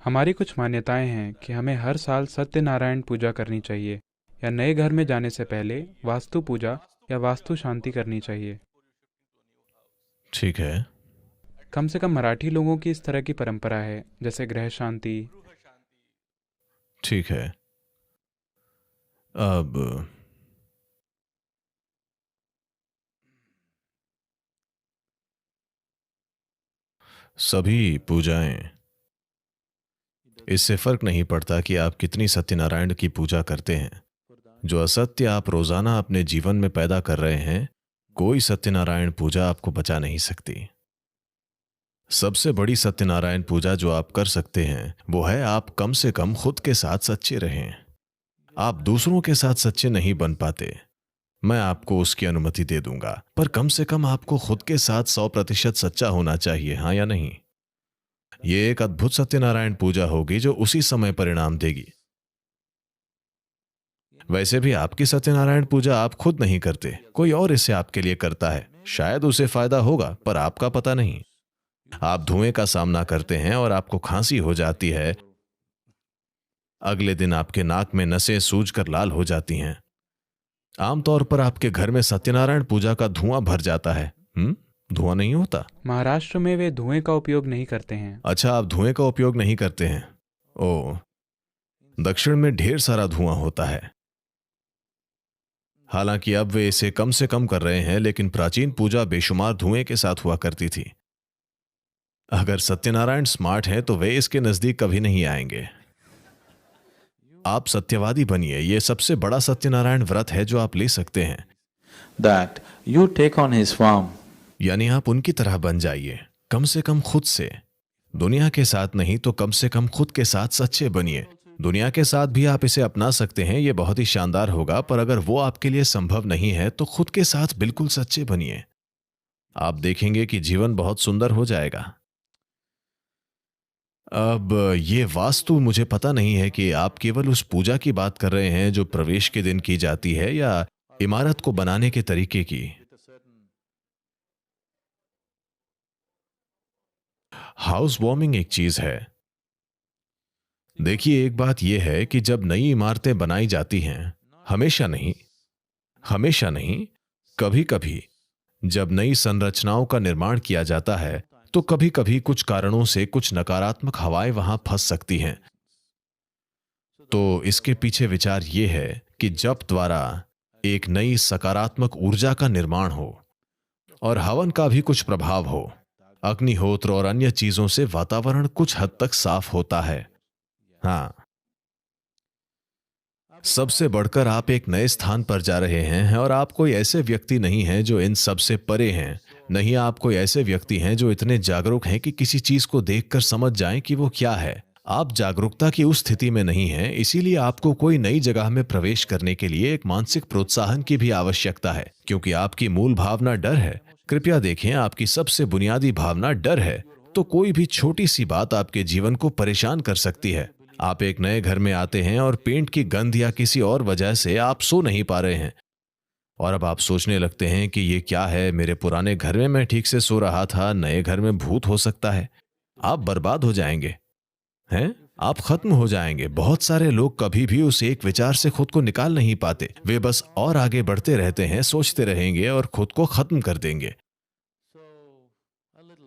हमारी कुछ मान्यताएं हैं कि हमें हर साल सत्यनारायण पूजा करनी चाहिए या नए घर में जाने से पहले वास्तु पूजा या वास्तु शांति करनी चाहिए। ठीक है। कम से कम मराठी लोगों की इस तरह की परंपरा है, जैसे ग्रह शांति। ठीक है। अब सभी पूजाएं, इससे फर्क नहीं पड़ता कि आप कितनी सत्यनारायण की पूजा करते हैं। जो असत्य आप रोजाना अपने जीवन में पैदा कर रहे हैं, कोई सत्यनारायण पूजा आपको बचा नहीं सकती। सबसे बड़ी सत्यनारायण पूजा जो आप कर सकते हैं वो है आप कम से कम खुद के साथ सच्चे रहें। आप दूसरों के साथ सच्चे नहीं बन पाते, मैं आपको उसकी अनुमति दे दूंगा, पर कम से कम आपको खुद के साथ 100% सच्चा होना चाहिए, हाँ या नहीं? ये एक अद्भुत सत्यनारायण पूजा होगी जो उसी समय परिणाम देगी। वैसे भी आपकी सत्यनारायण पूजा आप खुद नहीं करते, कोई और इसे आपके लिए करता है। शायद उसे फायदा होगा पर आपका पता नहीं। आप धुएं का सामना करते हैं और आपको खांसी हो जाती है, अगले दिन आपके नाक में नसें सूजकर लाल हो जाती हैं। आमतौर पर आपके घर में सत्यनारायण पूजा का धुआं भर जाता है। धुआं नहीं होता? महाराष्ट्र में वे धुएं का उपयोग नहीं करते हैं। अच्छा, आप धुएं का उपयोग नहीं करते हैं। ओ, दक्षिण में ढेर सारा धुआं होता है। हालांकि अब वे इसे कम से कम कर रहे हैं, लेकिन प्राचीन पूजा बेशुमार धुएं के साथ हुआ करती थी। अगर सत्यनारायण स्मार्ट हैं तो वे इसके नजदीक कभी नहीं आएंगे। आप सत्यवादी बनिए, यह सबसे बड़ा सत्यनारायण व्रत है जो आप ले सकते हैं। That you take on his form. यानी आप उनकी तरह बन जाइए, कम से कम खुद से। दुनिया के साथ नहीं तो कम से कम खुद के साथ सच्चे बनिए। दुनिया के साथ भी आप इसे अपना सकते हैं, यह बहुत ही शानदार होगा, पर अगर वो आपके लिए संभव नहीं है तो खुद के साथ बिल्कुल सच्चे बनिए। आप देखेंगे कि जीवन बहुत सुंदर हो जाएगा। अब ये वास्तु, मुझे पता नहीं है कि आप केवल उस पूजा की बात कर रहे हैं जो प्रवेश के दिन की जाती है या इमारत को बनाने के तरीके की। हाउस वार्मिंग एक चीज है। देखिए, एक बात यह है कि जब नई इमारतें बनाई जाती हैं, हमेशा नहीं, कभी कभी जब नई संरचनाओं का निर्माण किया जाता है तो कभी कभी कुछ कारणों से कुछ नकारात्मक हवाएं वहां फंस सकती हैं। तो इसके पीछे विचार यह है कि जब द्वारा एक नई सकारात्मक ऊर्जा का निर्माण हो और हवन का भी कुछ प्रभाव हो, अग्निहोत्र और अन्य चीजों से वातावरण कुछ हद तक साफ होता है। हाँ, सबसे बढ़कर आप एक नए स्थान पर जा रहे हैं और आप कोई ऐसे व्यक्ति नहीं हैं जो इन सब से परे हैं। नहीं, आप कोई ऐसे व्यक्ति हैं जो इतने जागरूक हैं कि किसी चीज को देखकर समझ जाएं कि वो क्या है। आप जागरूकता की उस स्थिति में नहीं हैं, इसीलिए आपको कोई नई जगह में प्रवेश करने के लिए एक मानसिक प्रोत्साहन की भी आवश्यकता है, क्योंकि आपकी मूल भावना डर है। कृपया देखें, आपकी सबसे बुनियादी भावना डर है, तो कोई भी छोटी सी बात आपके जीवन को परेशान कर सकती है। आप एक नए घर में आते हैं और पेंट की गंध या किसी और वजह से आप सो नहीं पा रहे हैं, और अब आप सोचने लगते हैं कि ये क्या है, मेरे पुराने घर में मैं ठीक से सो रहा था, नए घर में भूत हो सकता है। आप बर्बाद हो जाएंगे, हैं? आप खत्म हो जाएंगे। बहुत सारे लोग कभी भी उस एक विचार से खुद को निकाल नहीं पाते, वे बस और आगे बढ़ते रहते हैं, सोचते रहेंगे और खुद को खत्म कर देंगे।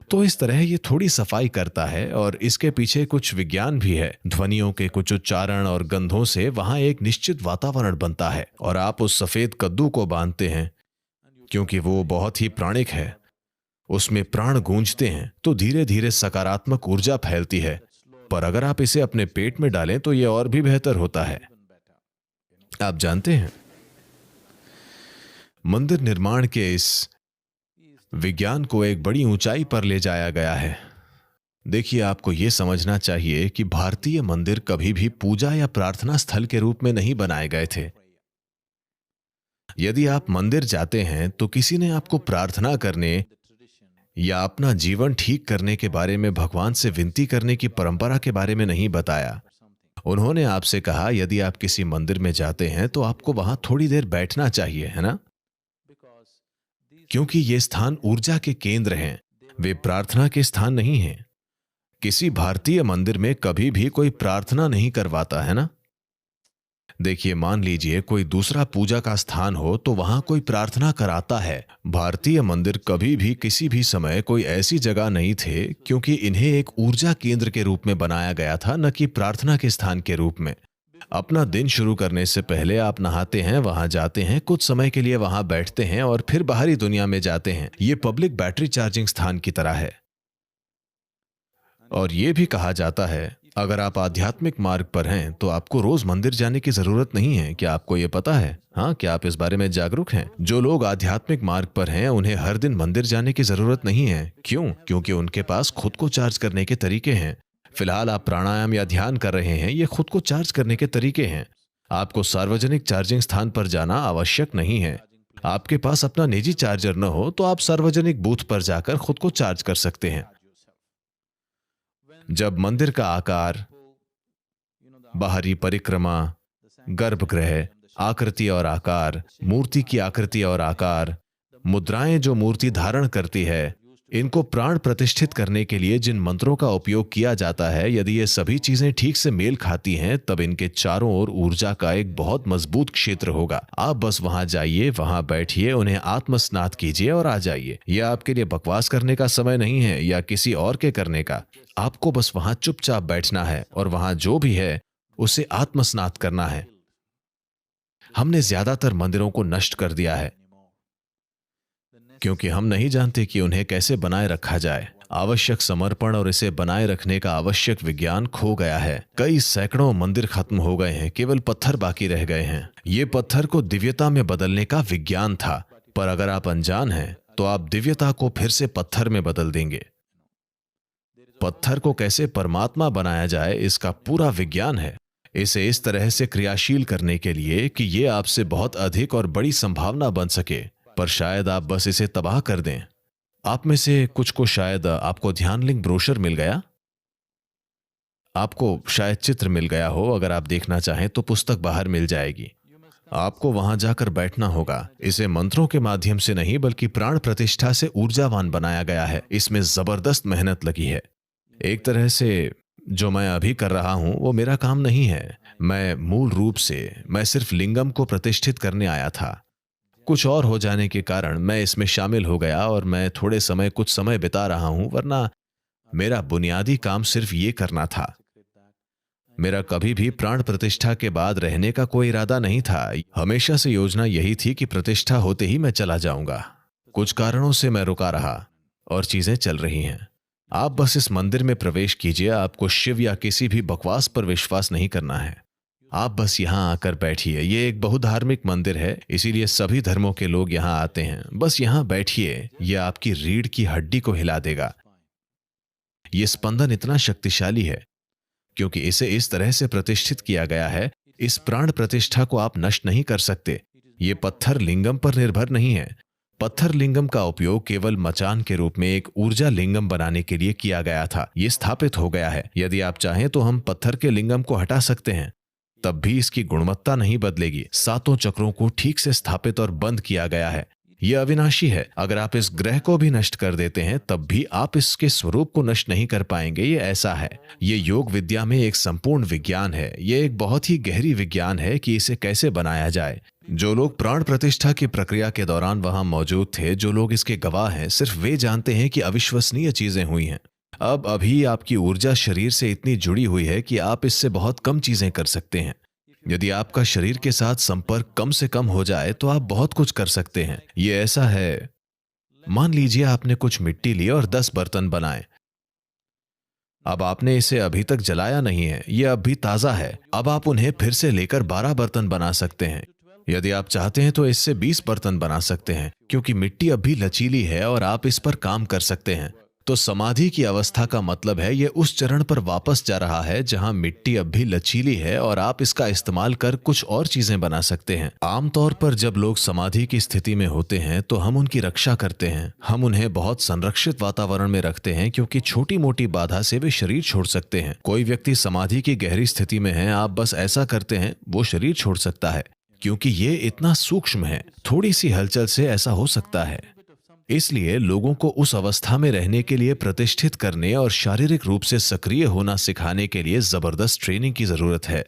तो इस तरह ये थोड़ी सफाई करता है, और इसके पीछे कुछ विज्ञान भी है। ध्वनियों के कुछ उच्चारण और गंधों से वहां एक निश्चित वातावरण बनता है, और आप उस सफेद कद्दू को बांधते हैं क्योंकि वो बहुत ही प्राणिक है। उसमें प्राण गूंजते हैं तो धीरे धीरे सकारात्मक ऊर्जा फैलती है, पर अगर आप इसे अपने पेट में डालें तो यह और भी बेहतर होता है। आप जानते हैं, मंदिर निर्माण के इस विज्ञान को एक बड़ी ऊंचाई पर ले जाया गया है। देखिए, आपको यह समझना चाहिए कि भारतीय मंदिर कभी भी पूजा या प्रार्थना स्थल के रूप में नहीं बनाए गए थे। यदि आप मंदिर जाते हैं तो किसी ने आपको प्रार्थना करने या अपना जीवन ठीक करने के बारे में, भगवान से विनती करने की परंपरा के बारे में नहीं बताया। उन्होंने आपसे कहा, यदि आप किसी मंदिर में जाते हैं तो आपको वहां थोड़ी देर बैठना चाहिए, है ना? क्योंकि ये स्थान ऊर्जा के केंद्र हैं, वे प्रार्थना के स्थान नहीं हैं। किसी भारतीय मंदिर में कभी भी कोई प्रार्थना नहीं करवाता है ना। देखिए, मान लीजिए कोई दूसरा पूजा का स्थान हो तो वहां कोई प्रार्थना कराता है। भारतीय मंदिर कभी भी किसी भी समय कोई ऐसी जगह नहीं थे, क्योंकि इन्हें एक ऊर्जा केंद्र के रूप में बनाया गया था, न कि प्रार्थना के स्थान के रूप में। अपना दिन शुरू करने से पहले आप नहाते हैं, वहां जाते हैं, कुछ समय के लिए वहां बैठते हैं और फिर बाहरी दुनिया में जाते हैं। ये पब्लिक बैटरी चार्जिंग स्थान की तरह है। और ये भी कहा जाता है, अगर आप आध्यात्मिक मार्ग पर हैं तो आपको रोज मंदिर जाने की जरूरत नहीं है। क्या आपको ये पता है? हाँ, क्या आप इस बारे में जागरूक हैं? जो लोग आध्यात्मिक मार्ग पर हैं उन्हें हर दिन मंदिर जाने की जरूरत नहीं है। क्यों? क्योंकि उनके पास खुद को चार्ज करने के तरीके हैं। फिलहाल आप प्राणायाम या ध्यान कर रहे हैं, ये खुद को चार्ज करने के तरीके हैं। आपको सार्वजनिक चार्जिंग स्थान पर जाना आवश्यक नहीं है। आपके पास अपना निजी चार्जर न हो तो आप सार्वजनिक बूथ पर जाकर खुद को चार्ज कर सकते हैं। जब मंदिर का आकार, बाहरी परिक्रमा, गर्भगृह, आकृति और आकार, मूर्ति की आकृति और आकार, मुद्राएं जो मूर्ति धारण करती है, इनको प्राण प्रतिष्ठित करने के लिए जिन मंत्रों का उपयोग किया जाता है, यदि ये सभी चीजें ठीक से मेल खाती हैं, तब इनके चारों ओर ऊर्जा का एक बहुत मजबूत क्षेत्र होगा। आप बस वहां जाइए, वहां बैठिए, उन्हें आत्मस्नात कीजिए और आ जाइए। यह आपके लिए बकवास करने का समय नहीं है या किसी और के करने का। आपको बस वहां चुपचाप बैठना है और वहां जो भी है उसे आत्मस्नात करना है। हमने ज्यादातर मंदिरों को नष्ट कर दिया है क्योंकि हम नहीं जानते कि उन्हें कैसे बनाए रखा जाए। आवश्यक समर्पण और इसे बनाए रखने का आवश्यक विज्ञान खो गया है। कई सैकड़ों मंदिर खत्म हो गए हैं, केवल पत्थर बाकी रह गए हैं। ये पत्थर को दिव्यता में बदलने का विज्ञान था, पर अगर आप अनजान हैं तो आप दिव्यता को फिर से पत्थर में बदल देंगे। पत्थर को कैसे परमात्मा बनाया जाए, इसका पूरा विज्ञान है। इसे इस तरह से क्रियाशील करने के लिए कि ये आपसे बहुत अधिक और बड़ी संभावना बन सके, पर शायद आप बस इसे तबाह कर दें। आप में से कुछ को शायद आपको ध्यान लिंक ब्रोशर मिल गया, आपको शायद चित्र मिल गया हो। अगर आप देखना चाहें तो पुस्तक बाहर मिल जाएगी। आपको वहां जाकर बैठना होगा। इसे मंत्रों के माध्यम से नहीं बल्कि प्राण प्रतिष्ठा से ऊर्जावान बनाया गया है। इसमें जबरदस्त मेहनत लगी है। एक तरह से जो मैं अभी कर रहा हूं वो मेरा काम नहीं है। मैं मूल रूप से मैं सिर्फ लिंगम को प्रतिष्ठित करने आया था। कुछ और हो जाने के कारण मैं इसमें शामिल हो गया और मैं थोड़े समय कुछ समय बिता रहा हूं, वरना मेरा बुनियादी काम सिर्फ ये करना था। मेरा कभी भी प्राण प्रतिष्ठा के बाद रहने का कोई इरादा नहीं था। हमेशा से योजना यही थी कि प्रतिष्ठा होते ही मैं चला जाऊंगा। कुछ कारणों से मैं रुका रहा और चीजें चल रही हैं। आप बस इस मंदिर में प्रवेश कीजिए। आपको शिव या किसी भी बकवास पर विश्वास नहीं करना है। आप बस यहां आकर बैठिए। ये एक बहुधार्मिक मंदिर है, इसीलिए सभी धर्मों के लोग यहां आते हैं। बस यहां बैठिए, यह आपकी रीढ़ की हड्डी को हिला देगा। यह स्पंदन इतना शक्तिशाली है क्योंकि इसे इस तरह से प्रतिष्ठित किया गया है। इस प्राण प्रतिष्ठा को आप नष्ट नहीं कर सकते। ये पत्थर लिंगम पर निर्भर नहीं है। पत्थर लिंगम का उपयोग केवल मचान के रूप में एक ऊर्जा लिंगम बनाने के लिए किया गया था। यह स्थापित हो गया है। यदि आप चाहें तो हम पत्थर के लिंगम को हटा सकते हैं, तब भी इसकी गुणवत्ता नहीं बदलेगी। सातों चक्रों को ठीक से स्थापित और बंद किया गया है। यह अविनाशी है। अगर आप इस ग्रह को भी नष्ट कर देते हैं तब भी आप इसके स्वरूप को नष्ट नहीं कर पाएंगे। ये ऐसा है। ये योग विद्या में एक संपूर्ण विज्ञान है। ये एक बहुत ही गहरी विज्ञान है कि इसे कैसे बनाया जाए। जो लोग प्राण प्रतिष्ठा की प्रक्रिया के दौरान वहां मौजूद थे, जो लोग इसके गवाह हैं, सिर्फ वे जानते हैं कि अविश्वसनीय चीजें हुई हैं। अब अभी आपकी ऊर्जा शरीर से इतनी जुड़ी हुई है कि आप इससे बहुत कम चीजें कर सकते हैं। यदि आपका शरीर के साथ संपर्क कम से कम हो जाए तो आप बहुत कुछ कर सकते हैं। ये ऐसा है, मान लीजिए आपने कुछ मिट्टी ली और 10 बर्तन बनाए। अब आपने इसे अभी तक जलाया नहीं है, यह अब भी ताजा है। अब आप उन्हें फिर से लेकर 12 बर्तन बना सकते हैं। यदि आप चाहते हैं तो इससे 20 बर्तन बना सकते हैं, क्योंकि मिट्टी अब भी लचीली है और आप इस पर काम कर सकते हैं। तो समाधि की अवस्था का मतलब है यह उस चरण पर वापस जा रहा है जहां मिट्टी अब भी लचीली है और आप इसका इस्तेमाल कर कुछ और चीजें बना सकते हैं। आमतौर पर जब लोग समाधि की स्थिति में होते हैं तो हम उनकी रक्षा करते हैं। हम उन्हें बहुत संरक्षित वातावरण में रखते हैं क्योंकि छोटी मोटी बाधा से वे शरीर छोड़ सकते हैं। कोई व्यक्ति समाधि की गहरी स्थिति में है, आप बस ऐसा करते हैं, वो शरीर छोड़ सकता है क्योंकि ये इतना सूक्ष्म है। थोड़ी सी हलचल से ऐसा हो सकता है। इसलिए लोगों को उस अवस्था में रहने के लिए प्रतिष्ठित करने और शारीरिक रूप से सक्रिय होना सिखाने के लिए जबरदस्त ट्रेनिंग की जरूरत है।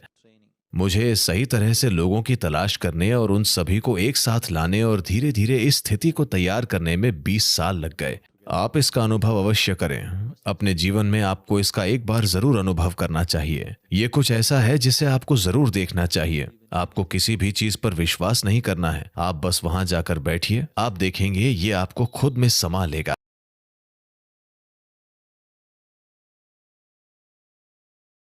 मुझे सही तरह से लोगों की तलाश करने और उन सभी को एक साथ लाने और धीरे धीरे इस स्थिति को तैयार करने में 20 साल लग गए। आप इसका अनुभव अवश्य करें। अपने जीवन में आपको इसका एक बार जरूर अनुभव करना चाहिए। ये कुछ ऐसा है जिसे आपको जरूर देखना चाहिए। आपको किसी भी चीज पर विश्वास नहीं करना है। आप बस वहां जाकर बैठिए, आप देखेंगे ये आपको खुद में समा लेगा।